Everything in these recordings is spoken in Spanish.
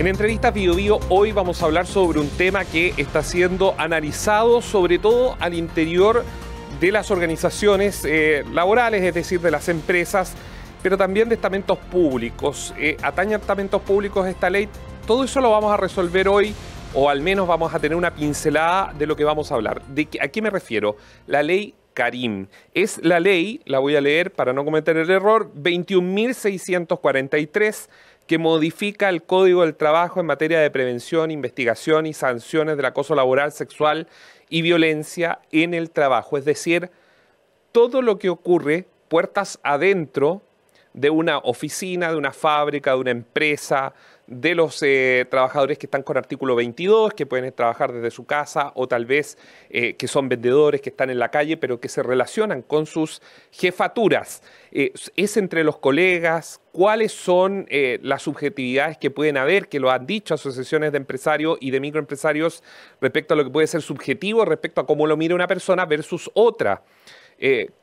En Entrevistas Bio Bio hoy vamos a hablar sobre un tema que está siendo analizado sobre todo al interior de las organizaciones laborales, es decir, de las empresas, pero también de estamentos públicos. Atañe a estamentos públicos esta ley. Todo eso lo vamos a resolver hoy, o al menos vamos a tener una pincelada de lo que vamos a hablar. ¿A qué me refiero? La ley Karim. Es la ley, la voy a leer para no cometer el error, 21.643, que modifica el Código del Trabajo en materia de prevención, investigación y sanciones del acoso laboral, sexual y violencia en el trabajo. Es decir, todo lo que ocurre puertas adentro de una oficina, de una fábrica, de una empresa, de los trabajadores que están con artículo 22, que pueden trabajar desde su casa, o tal vez que son vendedores, que están en la calle, pero que se relacionan con sus jefaturas. Es entre los colegas, cuáles son las subjetividades que pueden haber, que lo han dicho asociaciones de empresarios y de microempresarios respecto a lo que puede ser subjetivo, respecto a cómo lo mira una persona versus otra.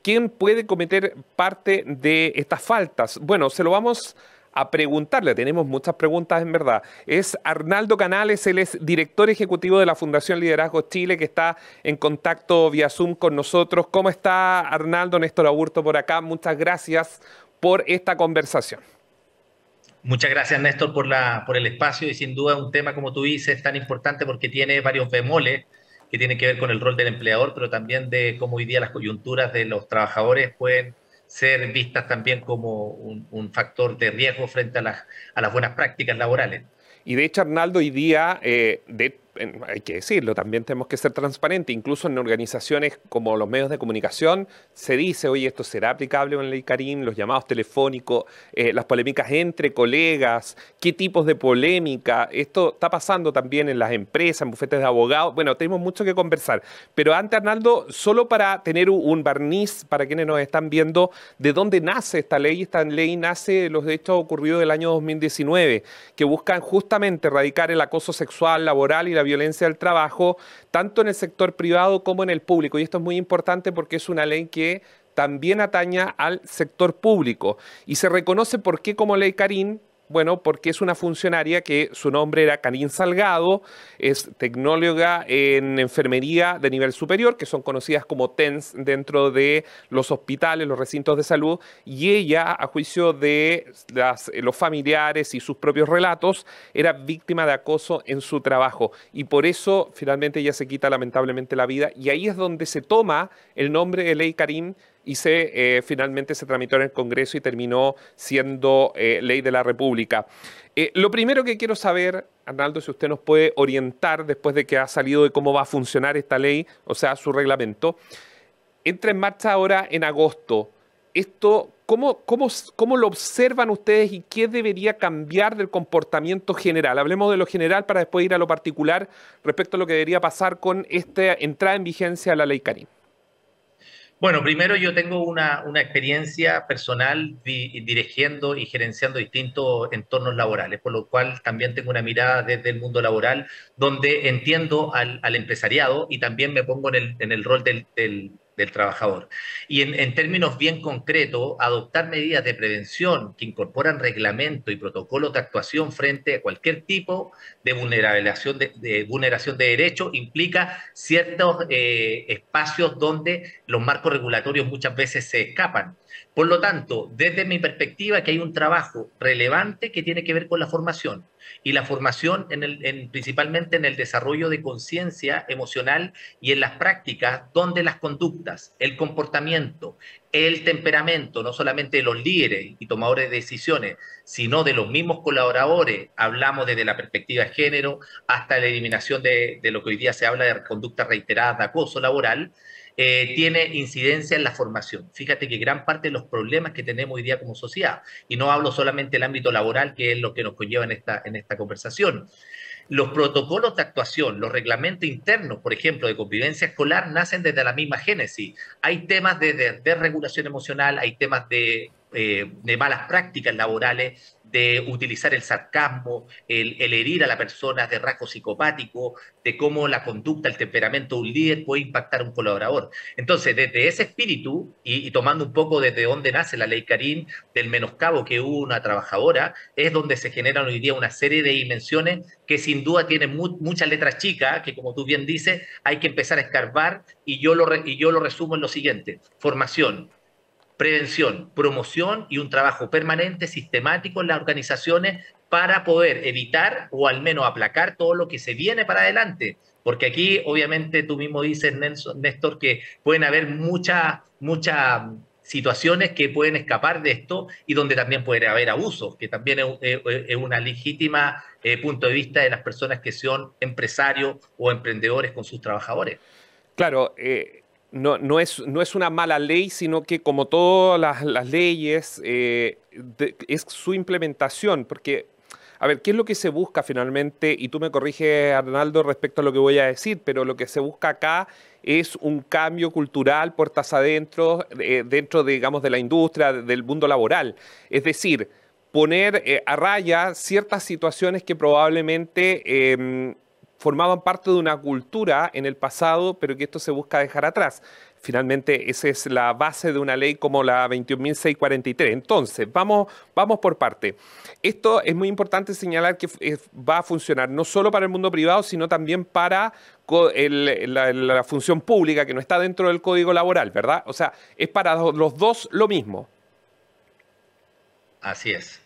¿Quién puede cometer parte de estas faltas? Bueno, se lo vamos a preguntarle. Tenemos muchas preguntas, en verdad. Es Arnaldo Canales, él es director ejecutivo de la Fundación Liderazgo Chile, que está en contacto vía Zoom con nosotros. ¿Cómo está, Arnaldo? Néstor Aburto por acá. Muchas gracias por esta conversación. Muchas gracias, Néstor, por el espacio y sin duda un tema, como tú dices, tan importante porque tiene varios bemoles que tienen que ver con el rol del empleador, pero también de cómo hoy día las coyunturas de los trabajadores pueden ser vistas también como un factor de riesgo frente a las buenas prácticas laborales. Y de hecho, Arnaldo, hoy día, hay que decirlo, también tenemos que ser transparentes, incluso en organizaciones como los medios de comunicación, se dice, oye, esto será aplicable con la ley Karim, los llamados telefónicos, las polémicas entre colegas, qué tipos de polémica, esto está pasando también en las empresas, en bufetes de abogados, bueno, tenemos mucho que conversar, pero antes, Arnaldo, solo para tener un barniz, para quienes nos están viendo, ¿de dónde nace esta ley? Esta ley nace de los hechos ocurridos del año 2019, que buscan justamente erradicar el acoso sexual, laboral y la violencia del trabajo, tanto en el sector privado como en el público. Y esto es muy importante porque es una ley que también ataña al sector público. Y se reconoce por qué como ley Karim. Bueno, porque es una funcionaria que su nombre era Karim Salgado, es tecnóloga en enfermería de nivel superior, que son conocidas como TENS dentro de los hospitales, los recintos de salud, y ella, a juicio de los familiares y sus propios relatos, era víctima de acoso en su trabajo. Y por eso, finalmente, ella se quita lamentablemente la vida, y ahí es donde se toma el nombre de ley Karim, y finalmente se tramitó en el Congreso y terminó siendo ley de la República. Lo primero que quiero saber, Arnaldo, si usted nos puede orientar después de que ha salido de cómo va a funcionar esta ley, o sea, su reglamento, entra en marcha ahora en agosto. Esto, ¿cómo lo observan ustedes y qué debería cambiar del comportamiento general? Hablemos de lo general para después ir a lo particular respecto a lo que debería pasar con esta entrada en vigencia de la ley Karim. Bueno, primero yo tengo una experiencia personal dirigiendo y gerenciando distintos entornos laborales, por lo cual también tengo una mirada desde el mundo laboral, donde entiendo al empresariado y también me pongo en el rol del trabajador. Y en términos bien concretos, adoptar medidas de prevención que incorporan reglamento y protocolos de actuación frente a cualquier tipo de vulneración de derechos implica ciertos espacios donde los marcos regulatorios muchas veces se escapan. Por lo tanto, desde mi perspectiva, que hay un trabajo relevante que tiene que ver con la formación y la formación principalmente en el desarrollo de conciencia emocional y en las prácticas donde las conductas, el comportamiento, el temperamento, no solamente de los líderes y tomadores de decisiones, sino de los mismos colaboradores, hablamos desde la perspectiva de género hasta la eliminación de lo que hoy día se habla de conductas reiteradas de acoso laboral, tiene incidencia en la formación. Fíjate que gran parte de los problemas que tenemos hoy día como sociedad, y no hablo solamente del ámbito laboral, que es lo que nos conlleva en esta conversación, los protocolos de actuación, los reglamentos internos, por ejemplo, de convivencia escolar, nacen desde la misma génesis. Hay temas de desregulación emocional, hay temas de malas prácticas laborales, de utilizar el sarcasmo, el herir a la persona de rasgo psicopático, de cómo la conducta, el temperamento de un líder puede impactar a un colaborador. Entonces, desde ese espíritu, y tomando un poco desde dónde nace la ley Karim, del menoscabo que hubo una trabajadora, es donde se generan hoy día una serie de dimensiones que sin duda tienen muchas letras chicas, que como tú bien dices, hay que empezar a escarbar, y yo lo resumo en lo siguiente: formación, prevención, promoción y un trabajo permanente, sistemático en las organizaciones para poder evitar o al menos aplacar todo lo que se viene para adelante. Porque aquí, obviamente, tú mismo dices, Néstor, que pueden haber muchas situaciones que pueden escapar de esto y donde también puede haber abusos, que también es una legítima punto de vista de las personas que son empresarios o emprendedores con sus trabajadores. Claro, no es una mala ley, sino que como todas las leyes, es su implementación, porque, a ver, ¿qué es lo que se busca finalmente? Y tú me corriges, Arnaldo, respecto a lo que voy a decir, pero lo que se busca acá es un cambio cultural puertas adentro, dentro, digamos, de la industria, del mundo laboral. Es decir, poner a raya ciertas situaciones que probablemente formaban parte de una cultura en el pasado, pero que esto se busca dejar atrás. Finalmente, esa es la base de una ley como la 21.643. Entonces, vamos por parte. Esto es muy importante señalar que va a funcionar no solo para el mundo privado, sino también para la función pública, que no está dentro del Código Laboral, ¿verdad? O sea, es para los dos lo mismo. Así es.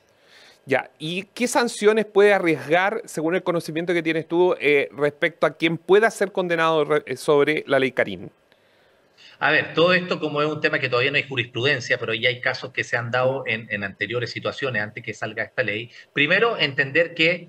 Ya, ¿y qué sanciones puede arriesgar, según el conocimiento que tienes tú, respecto a quien pueda ser condenado sobre la ley Karim? A ver, todo esto como es un tema que todavía no hay jurisprudencia, pero ya hay casos que se han dado en anteriores situaciones antes que salga esta ley. Primero, entender que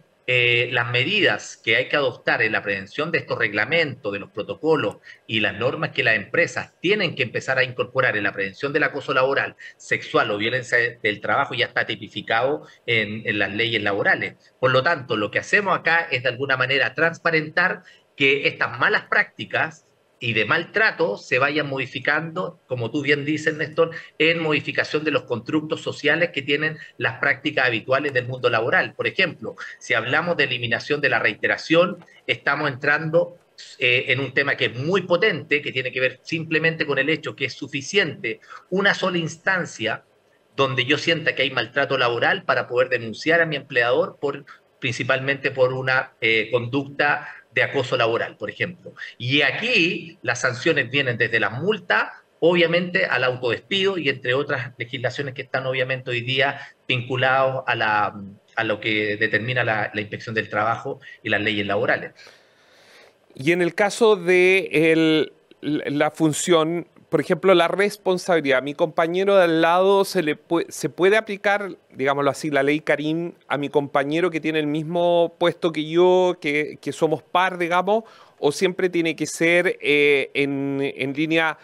las medidas que hay que adoptar en la prevención de estos reglamentos, de los protocolos y las normas que las empresas tienen que empezar a incorporar en la prevención del acoso laboral, sexual o violencia del trabajo ya está tipificado en las leyes laborales. Por lo tanto, lo que hacemos acá es de alguna manera transparentar que estas malas prácticas y de maltrato se vayan modificando, como tú bien dices, Néstor, en modificación de los constructos sociales que tienen las prácticas habituales del mundo laboral. Por ejemplo, si hablamos de eliminación de la reiteración, estamos entrando en un tema que es muy potente, que tiene que ver simplemente con el hecho que es suficiente una sola instancia donde yo sienta que hay maltrato laboral para poder denunciar a mi empleador principalmente por una conducta de acoso laboral, por ejemplo. Y aquí las sanciones vienen desde la multa, obviamente, al autodespido y entre otras legislaciones que están obviamente hoy día vinculados a lo que determina la inspección del trabajo y las leyes laborales. Y en el caso de la función, por ejemplo, la responsabilidad, a mi compañero de al lado se puede aplicar, digámoslo así, la ley Karim a mi compañero que tiene el mismo puesto que yo, que somos par, digamos, o siempre tiene que ser en línea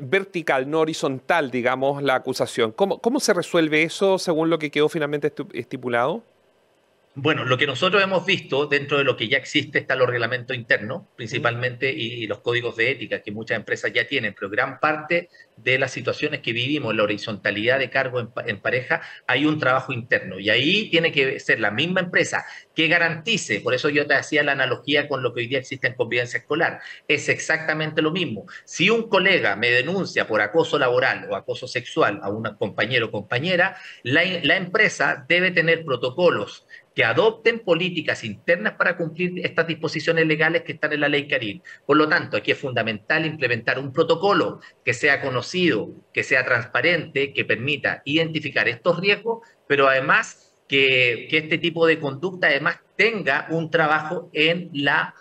vertical, no horizontal, digamos, la acusación. ¿Cómo se resuelve eso según lo que quedó finalmente estipulado? Bueno, lo que nosotros hemos visto dentro de lo que ya existe están los reglamentos internos, ¿Mm? principalmente, y los códigos de ética que muchas empresas ya tienen, pero gran parte de las situaciones que vivimos, la horizontalidad de cargo en pareja, hay un trabajo interno. Y ahí tiene que ser la misma empresa que garantice, por eso yo te hacía la analogía con lo que hoy día existe en convivencia escolar, es exactamente lo mismo. Si un colega me denuncia por acoso laboral o acoso sexual a un compañero o compañera, la empresa debe tener protocolos que adopten políticas internas para cumplir estas disposiciones legales que están en la ley Karim. Por lo tanto, aquí es fundamental implementar un protocolo que sea conocido, que sea transparente, que permita identificar estos riesgos, pero además que este tipo de conducta además tenga un trabajo en la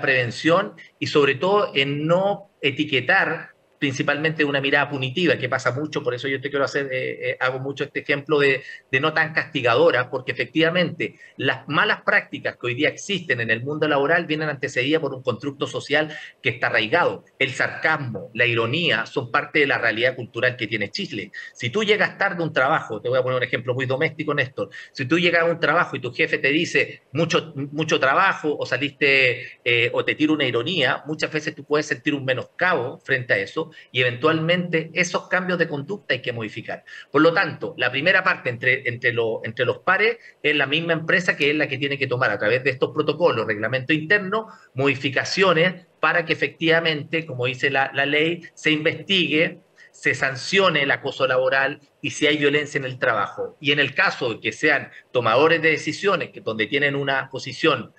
prevención y sobre todo en no etiquetar principalmente una mirada punitiva, que pasa mucho, por eso yo te quiero hacer, hago mucho este ejemplo de no tan castigadora, porque efectivamente las malas prácticas que hoy día existen en el mundo laboral vienen antecedidas por un constructo social que está arraigado. El sarcasmo, la ironía son parte de la realidad cultural que tiene Chile. Si tú llegas tarde a un trabajo, te voy a poner un ejemplo muy doméstico, Néstor, si tú llegas a un trabajo y tu jefe te dice mucho trabajo o saliste o te tira una ironía, muchas veces tú puedes sentir un menoscabo frente a eso, eso y eventualmente esos cambios de conducta hay que modificar. Por lo tanto, la primera parte entre los pares es la misma empresa que es la que tiene que tomar a través de estos protocolos, reglamento interno, modificaciones para que efectivamente, como dice la ley, se investigue, se sancione el acoso laboral y si hay violencia en el trabajo. Y en el caso de que sean tomadores de decisiones, que donde tienen una posición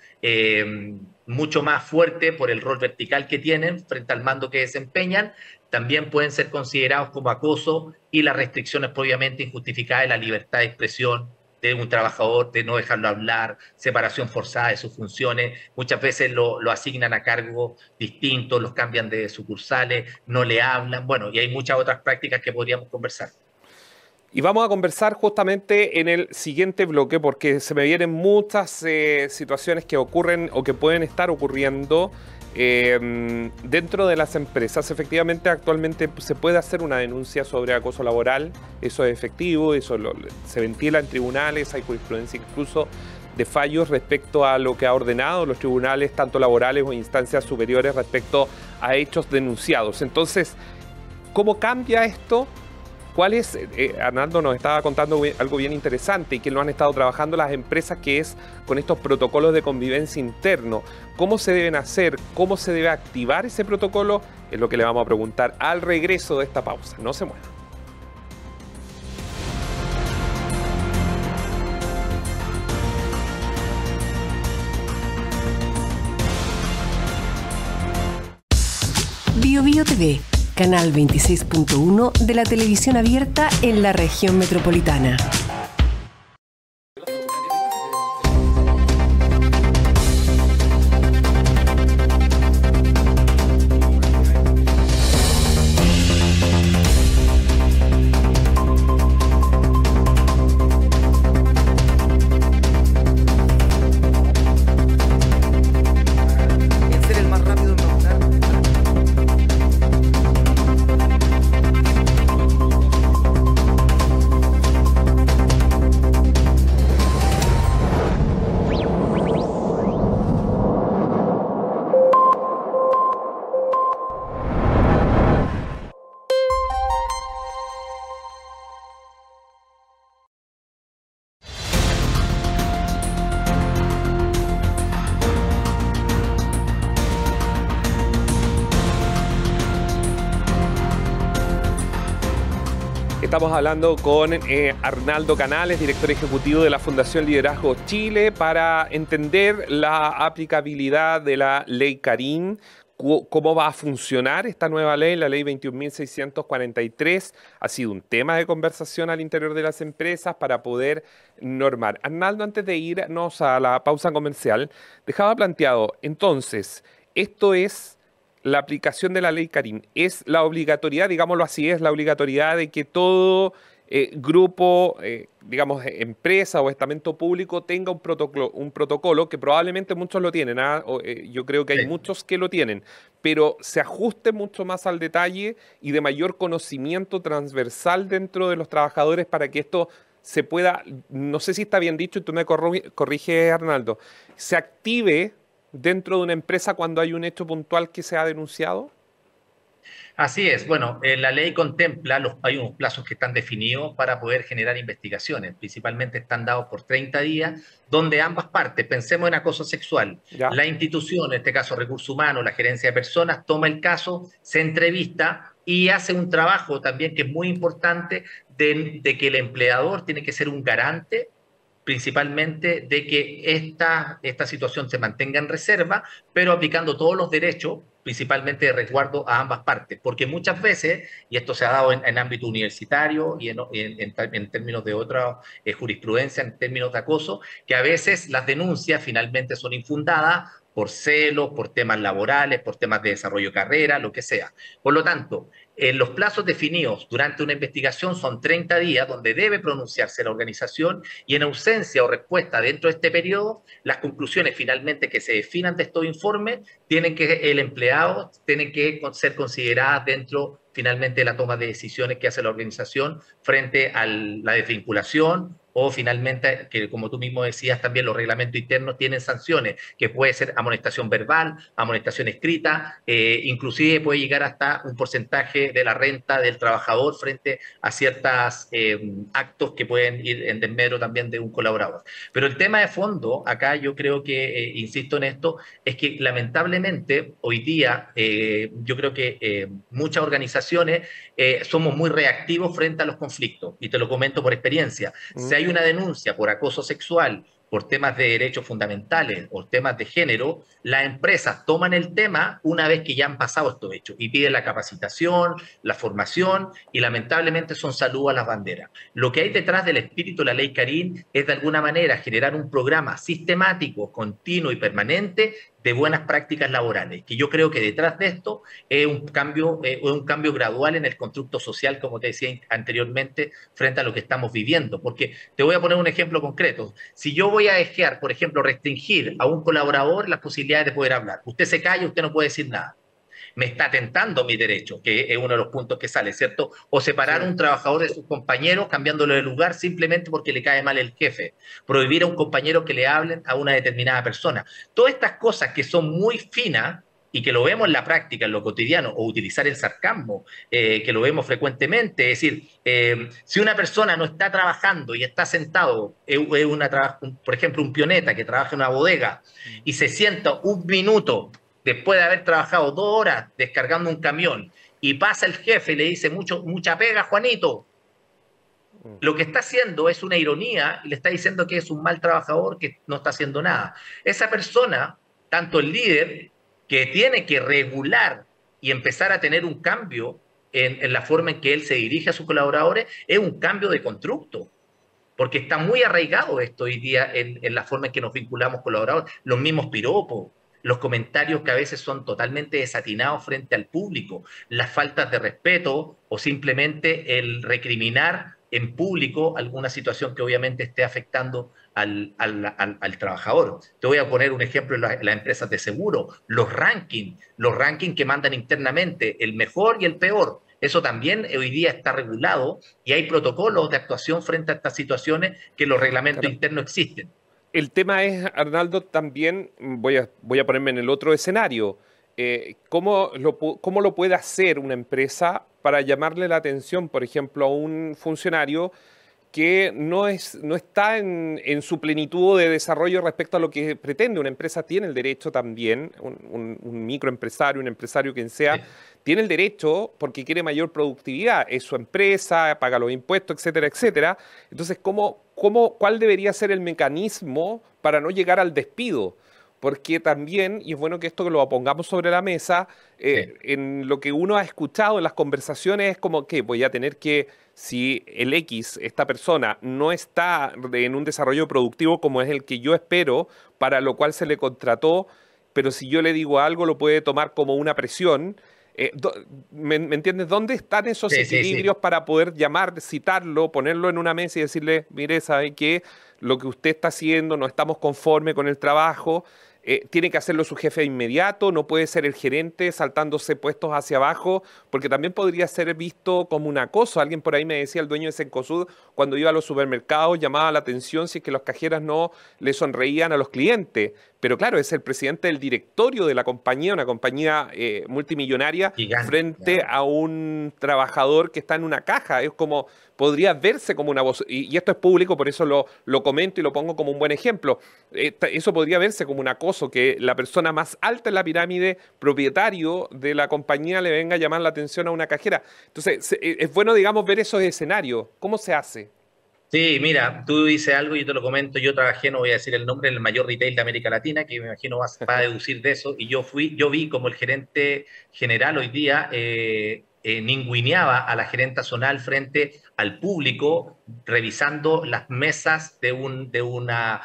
mucho más fuerte por el rol vertical que tienen frente al mando que desempeñan, también pueden ser considerados como acoso y las restricciones obviamente injustificadas de la libertad de expresión de un trabajador, de no dejarlo hablar, separación forzada de sus funciones, muchas veces lo asignan a cargos distintos, los cambian de sucursales, no le hablan, bueno, y hay muchas otras prácticas que podríamos conversar. Y vamos a conversar justamente en el siguiente bloque porque se me vienen muchas situaciones que ocurren o que pueden estar ocurriendo dentro de las empresas. Efectivamente, actualmente se puede hacer una denuncia sobre acoso laboral, eso es efectivo, se ventila en tribunales, hay jurisprudencia incluso de fallos respecto a lo que ha ordenado los tribunales, tanto laborales o instancias superiores respecto a hechos denunciados. Entonces, ¿cómo cambia esto? ¿Cuál es? Arnaldo nos estaba contando algo bien interesante y que lo han estado trabajando las empresas, que es con estos protocolos de convivencia interno. ¿Cómo se deben hacer? ¿Cómo se debe activar ese protocolo? Es lo que le vamos a preguntar al regreso de esta pausa. No se muevan. BioBio TV, canal 26.1 de la televisión abierta en la región metropolitana. Estamos hablando con Arnaldo Canales, director ejecutivo de la Fundación Liderazgo Chile, para entender la aplicabilidad de la ley Karim, cómo va a funcionar esta nueva ley, la ley 21.643. Ha sido un tema de conversación al interior de las empresas para poder normar. Arnaldo, antes de irnos a la pausa comercial, dejaba planteado, entonces, esto es la aplicación de la ley Karim, es la obligatoriedad, digámoslo así, es la obligatoriedad de que todo grupo, digamos, empresa o estamento público tenga un protocolo que probablemente muchos lo tienen, yo creo que hay muchos que lo tienen, pero se ajuste mucho más al detalle y de mayor conocimiento transversal dentro de los trabajadores para que esto se pueda, no sé si está bien dicho y tú me corriges, Arnaldo, se active dentro de una empresa cuando hay un hecho puntual que se ha denunciado? Así es. Bueno, la ley contempla, hay unos plazos que están definidos para poder generar investigaciones. Principalmente están dados por 30 días, donde ambas partes, pensemos en acoso sexual, ¿Ya? la institución, en este caso Recursos Humanos, la gerencia de personas, toma el caso, se entrevista y hace un trabajo también que es muy importante de que el empleador tiene que ser un garante principalmente de que esta situación se mantenga en reserva, pero aplicando todos los derechos, principalmente de resguardo a ambas partes, porque muchas veces, y esto se ha dado en ámbito universitario y en términos de otra jurisprudencia, en términos de acoso, que a veces las denuncias finalmente son infundadas por celos, por temas laborales, por temas de desarrollo de carrera, lo que sea. Por lo tanto, los plazos definidos durante una investigación son 30 días, donde debe pronunciarse la organización, y en ausencia o respuesta dentro de este periodo, las conclusiones finalmente que se definan de estos informes, el empleado tiene que ser consideradas dentro finalmente de la toma de decisiones que hace la organización frente a la desvinculación o finalmente, que como tú mismo decías, también los reglamentos internos tienen sanciones, que puede ser amonestación verbal, amonestación escrita, inclusive puede llegar hasta un porcentaje de la renta del trabajador frente a ciertos actos que pueden ir en desmedro también de un colaborador. Pero el tema de fondo, acá yo creo que, insisto en esto, es que lamentablemente hoy día yo creo que muchas organizaciones somos muy reactivos frente a los conflictos, y te lo comento por experiencia. Si hay una denuncia por acoso sexual, por temas de derechos fundamentales o temas de género, las empresas toman el tema una vez que ya han pasado estos hechos y piden la capacitación, la formación, y lamentablemente son saludos a las banderas. Lo que hay detrás del espíritu de la ley Carín es de alguna manera generar un programa sistemático, continuo y permanente de buenas prácticas laborales, que yo creo que detrás de esto es un cambio gradual en el constructo social, como te decía anteriormente, frente a lo que estamos viviendo. Porque te voy a poner un ejemplo concreto. Si yo voy a dejar, por ejemplo, restringir a un colaborador las posibilidades de poder hablar, usted se calla, usted no puede decir nada. Me está atentando mi derecho, que es uno de los puntos que sale, ¿cierto? O separar a un trabajador de sus compañeros cambiándolo de lugar simplemente porque le cae mal el jefe. Prohibir a un compañero que le hablen a una determinada persona. Todas estas cosas que son muy finas y que lo vemos en la práctica, en lo cotidiano, o utilizar el sarcasmo, que lo vemos frecuentemente. Es decir, si una persona no está trabajando y está sentado, por ejemplo, un pioneta que trabaja en una bodega y se sienta un minuto después de haber trabajado 2 horas descargando un camión, y pasa el jefe y le dice mucha pega, Juanito, lo que está haciendo es una ironía y le está diciendo que es un mal trabajador que no está haciendo nada. Esa persona, tanto el líder, que tiene que regular y empezar a tener un cambio en la forma en que él se dirige a sus colaboradores, es un cambio de constructo, porque está muy arraigado esto hoy día en la forma en que nos vinculamos con colaboradores, los mismos piropos, los comentarios que a veces son totalmente desatinados frente al público, las faltas de respeto o simplemente el recriminar en público alguna situación que obviamente esté afectando al trabajador. Te voy a poner un ejemplo en las empresas de seguro, los rankings que mandan internamente, el mejor y el peor. Eso también hoy día está regulado y hay protocolos de actuación frente a estas situaciones que en los reglamentos internos existen. El tema es, Arnaldo, también voy a ponerme en el otro escenario. ¿Cómo lo puede hacer una empresa para llamarle la atención, por ejemplo, a un funcionario que no está en su plenitud de desarrollo respecto a lo que pretende? Una empresa tiene el derecho también, un microempresario, un empresario, quien sea, sí, tiene el derecho, porque quiere mayor productividad, es su empresa, paga los impuestos, etcétera, etcétera. Entonces, ¿cuál debería ser el mecanismo para no llegar al despido? Porque también, y es bueno que esto que lo pongamos sobre la mesa, en lo que uno ha escuchado en las conversaciones es como que voy a tener que, si el X, esta persona, no está en un desarrollo productivo como es el que yo espero, para lo cual se le contrató, pero si yo le digo algo lo puede tomar como una presión. ¿Me entiendes? ¿Dónde están esos equilibrios para poder llamar, citarlo, ponerlo en una mesa y decirle, mire, ¿sabe qué? Lo que usted está haciendo, no estamos conformes con el trabajo, tiene que hacerlo su jefe de inmediato, no puede ser el gerente saltándose puestos hacia abajo, porque también podría ser visto como un acoso. Alguien por ahí me decía, el dueño de Cencosud, cuando iba a los supermercados, llamaba la atención si es que los cajeras no le sonreían a los clientes. Pero claro, es el presidente del directorio de la compañía, una compañía multimillonaria, gigante, frente a un trabajador que está en una caja. Es como, podría verse como una voz, y esto es público, por eso lo comento y lo pongo como un buen ejemplo. Eso podría verse como un acoso, que la persona más alta en la pirámide, propietario de la compañía, le venga a llamar la atención a una cajera. Entonces, es bueno, digamos, ver esos escenarios. ¿Cómo se hace? Sí, mira, tú dices algo y yo te lo comento. Yo trabajé, no voy a decir el nombre, en el mayor retail de América Latina, que me imagino va a deducir de eso, y yo vi como el gerente general hoy día ninguneaba a la gerenta zonal frente al público, revisando las mesas de una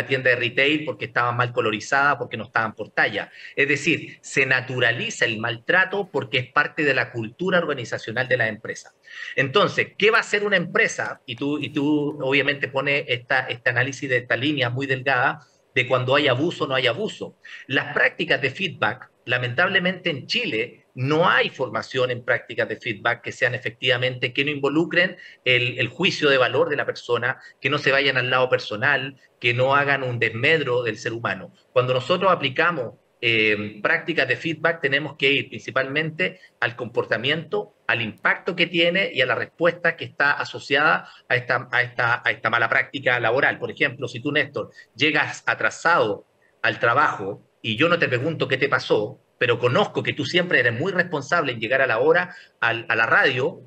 tienda de retail porque estaban mal colorizadas, porque no estaban por talla. Es decir, se naturaliza el maltrato porque es parte de la cultura organizacional de la empresa. Entonces, ¿qué va a hacer una empresa? Y tú obviamente pones este análisis de esta línea muy delgada de cuando hay abuso o no hay abuso. Las prácticas de feedback, lamentablemente en Chile, no hay formación en prácticas de feedback que sean efectivamente, que no involucren el juicio de valor de la persona, que no se vayan al lado personal, que no hagan un desmedro del ser humano. Cuando nosotros aplicamos prácticas de feedback, tenemos que ir principalmente al comportamiento, al impacto que tiene y a la respuesta que está asociada a esta mala práctica laboral. Por ejemplo, si tú, Néstor, llegas atrasado al trabajo y yo no te pregunto qué te pasó, pero conozco que tú siempre eres muy responsable en llegar a la hora a la radio,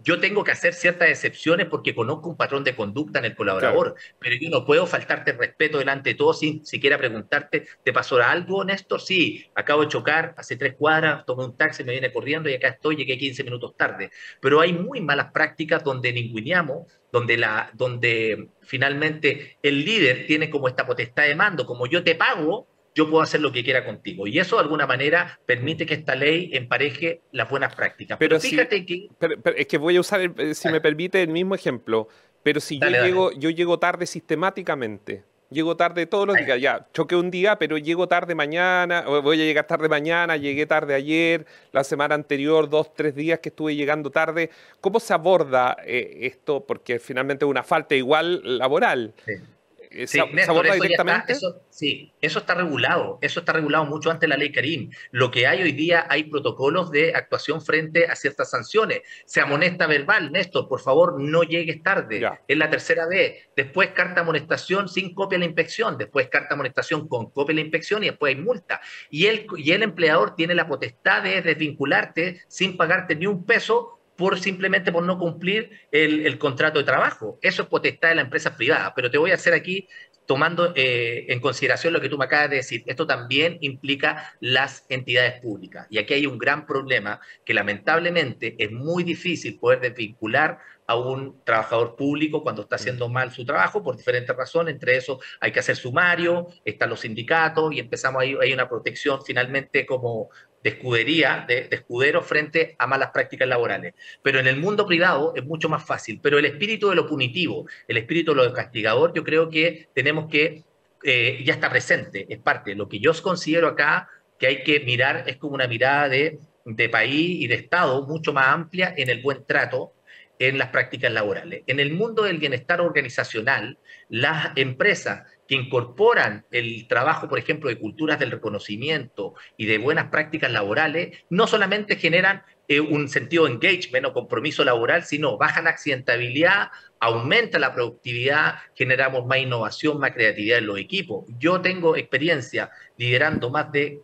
yo tengo que hacer ciertas excepciones porque conozco un patrón de conducta en el colaborador, Claro. pero yo no puedo faltarte el respeto delante de todos sin siquiera preguntarte, ¿te pasó algo, Néstor? Sí, acabo de chocar, hace 3 cuadras, tomé un taxi, me vine corriendo y acá estoy, llegué 15 minutos tarde. Pero hay muy malas prácticas donde ninguneamos, donde finalmente el líder tiene como esta potestad de mando, como yo te pago, yo puedo hacer lo que quiera contigo. Y eso de alguna manera permite que esta ley empareje las buenas prácticas. Pero fíjate que... Pero es que voy a usar, si me permite, el mismo ejemplo. Pero si Dale, dale. yo llego tarde sistemáticamente, llego tarde todos los días, ya, choqué un día, pero llego tarde mañana, o voy a llegar tarde mañana, llegué tarde ayer, la semana anterior, 2, 3 días que estuve llegando tarde. ¿Cómo se aborda esto? Porque finalmente es una falta igual laboral. Sí. ¿Se, Sí, se Néstor, aborda eso ya está, directamente? sí, eso está regulado mucho antes de la ley Karim. Lo que hay hoy día, hay protocolos de actuación frente a ciertas sanciones. Se amonesta verbal, Néstor, por favor, no llegues tarde. Ya. Es la tercera vez. Después carta de amonestación sin copia de la inspección. Después carta de amonestación con copia de la inspección y después hay multa. Y el empleador tiene la potestad de desvincularte sin pagarte ni un peso simplemente por no cumplir el contrato de trabajo. Eso es potestad de la empresa privada. Pero te voy a hacer aquí, tomando en consideración lo que tú me acabas de decir, esto también implica las entidades públicas. Y aquí hay un gran problema que lamentablemente es muy difícil poder desvincular a un trabajador público cuando está haciendo mal su trabajo por diferentes razones. Entre eso hay que hacer sumario, están los sindicatos y empezamos ahí, hay una protección finalmente como de escudería, de escudero frente a malas prácticas laborales. Pero en el mundo privado es mucho más fácil. Pero el espíritu de lo punitivo, el espíritu de lo castigador, yo creo que tenemos que, ya está presente, es parte. Lo que yo considero acá que hay que mirar es como una mirada de país y de Estado mucho más amplia en el buen trato en las prácticas laborales. En el mundo del bienestar organizacional, las empresas que incorporan el trabajo, por ejemplo, de culturas del reconocimiento y de buenas prácticas laborales, no solamente generan un sentido de engagement o compromiso laboral, sino bajan la accidentabilidad, aumenta la productividad, generamos más innovación, más creatividad en los equipos. Yo tengo experiencia liderando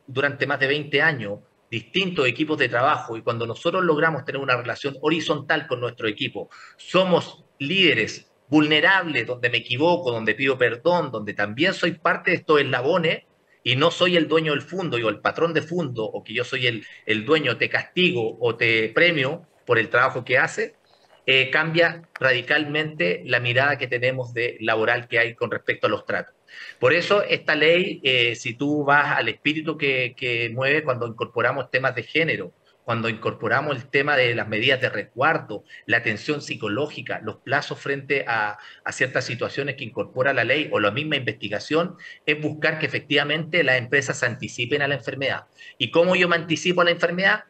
durante más de 20 años distintos equipos de trabajo y cuando nosotros logramos tener una relación horizontal con nuestro equipo, somos líderes vulnerables, donde me equivoco, donde pido perdón, donde también soy parte de estos eslabones y no soy el dueño del fondo o el patrón de fondo o que yo soy el dueño, te castigo o te premio por el trabajo que hace, cambia radicalmente la mirada que tenemos de laboral que hay con respecto a los tratos. Por eso esta ley, si tú vas al espíritu que mueve cuando incorporamos temas de género, cuando incorporamos el tema de las medidas de resguardo, la atención psicológica, los plazos frente a ciertas situaciones que incorpora la ley o la misma investigación, es buscar que efectivamente las empresas se anticipen a la enfermedad. ¿Y cómo yo me anticipo a la enfermedad?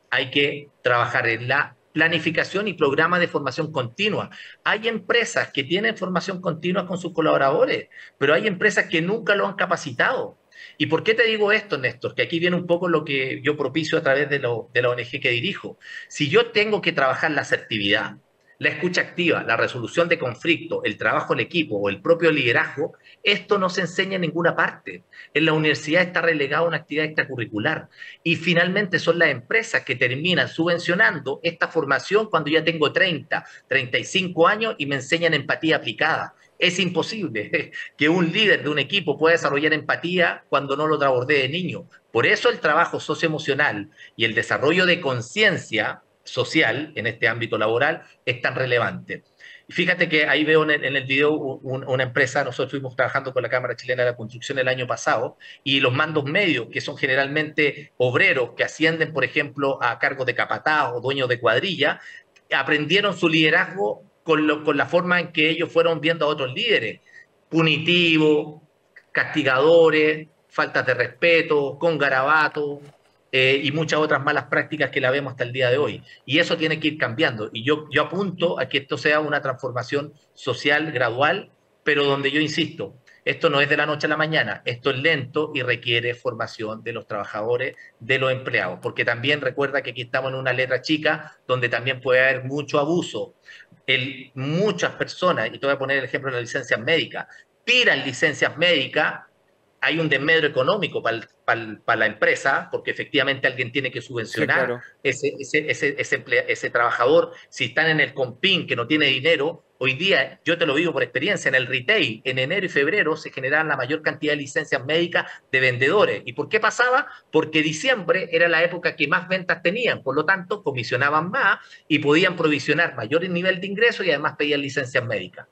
Hay que trabajar en la planificación y programa de formación continua. Hay empresas que tienen formación continua con sus colaboradores, pero hay empresas que nunca lo han capacitado. ¿Y por qué te digo esto, Néstor? Que aquí viene un poco lo que yo propicio a través de la ONG que dirijo. Si yo tengo que trabajar la asertividad, la escucha activa, la resolución de conflictos, el trabajo en equipo o el propio liderazgo, esto no se enseña en ninguna parte. En la universidad está relegado a una actividad extracurricular. Y finalmente son las empresas que terminan subvencionando esta formación cuando ya tengo 30, 35 años y me enseñan empatía aplicada. Es imposible que un líder de un equipo pueda desarrollar empatía cuando no lo abordé de niño. Por eso el trabajo socioemocional y el desarrollo de conciencia social en este ámbito laboral es tan relevante. Fíjate que ahí veo en el video una empresa, nosotros estuvimos trabajando con la Cámara Chilena de la Construcción el año pasado, y los mandos medios, que son generalmente obreros que ascienden, por ejemplo, a cargos de capataz o dueños de cuadrilla, aprendieron su liderazgo con la forma en que ellos fueron viendo a otros líderes, punitivo, castigadores, faltas de respeto, con garabato y muchas otras malas prácticas que la vemos hasta el día de hoy. Y eso tiene que ir cambiando. Y yo apunto a que esto sea una transformación social gradual, pero donde yo insisto, esto no es de la noche a la mañana, esto es lento y requiere formación de los trabajadores, de los empleados, porque también recuerda que aquí estamos en una letra chica donde también puede haber mucho abuso. Muchas personas, y te voy a poner el ejemplo de las licencias médicas, tiran licencias médicas, hay un desmedro económico para la empresa, porque efectivamente alguien tiene que subvencionar ese trabajador. Si están en el Compin, que no tiene dinero, hoy día, yo te lo digo por experiencia, en el retail, en enero y febrero se generaban la mayor cantidad de licencias médicas de vendedores. ¿Y por qué pasaba? Porque diciembre era la época que más ventas tenían, por lo tanto, comisionaban más y podían provisionar mayor nivel de ingresos y además pedían licencias médicas.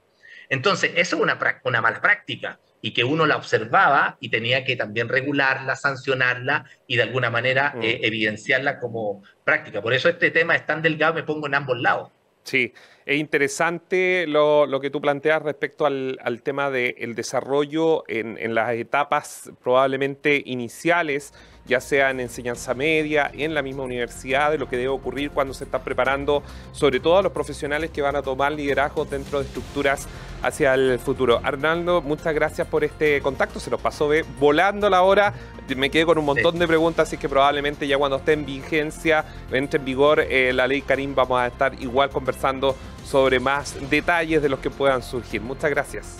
Entonces, eso es una mala práctica y que uno la observaba y tenía que también regularla, sancionarla y de alguna manera evidenciarla como práctica. Por eso este tema es tan delgado, me pongo en ambos lados. Sí, es interesante lo que tú planteas respecto al tema del desarrollo en las etapas probablemente iniciales, ya sea en enseñanza media, en la misma universidad, de lo que debe ocurrir cuando se están preparando, sobre todo a los profesionales que van a tomar liderazgo dentro de estructuras hacia el futuro. Arnaldo, muchas gracias por este contacto, se nos pasó volando la hora, me quedé con un montón de preguntas, así que probablemente ya cuando esté en vigencia, entre en vigor la ley Karim, vamos a estar igual conversando sobre más detalles de los que puedan surgir. Muchas gracias.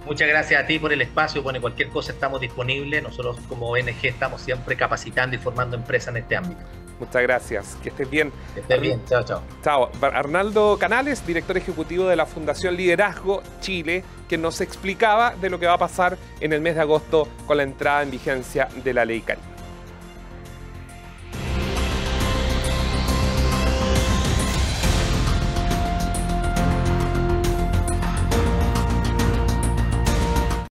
Muchas gracias a ti por el espacio. Bueno, cualquier cosa estamos disponibles. Nosotros como ONG estamos siempre capacitando y formando empresas en este ámbito. Muchas gracias. Que estés bien. Que estés bien. Chao, chao. Chao. Arnaldo Canales, director ejecutivo de la Fundación Liderazgo Chile, que nos explicaba de lo que va a pasar en el mes de agosto con la entrada en vigencia de la ley Karim.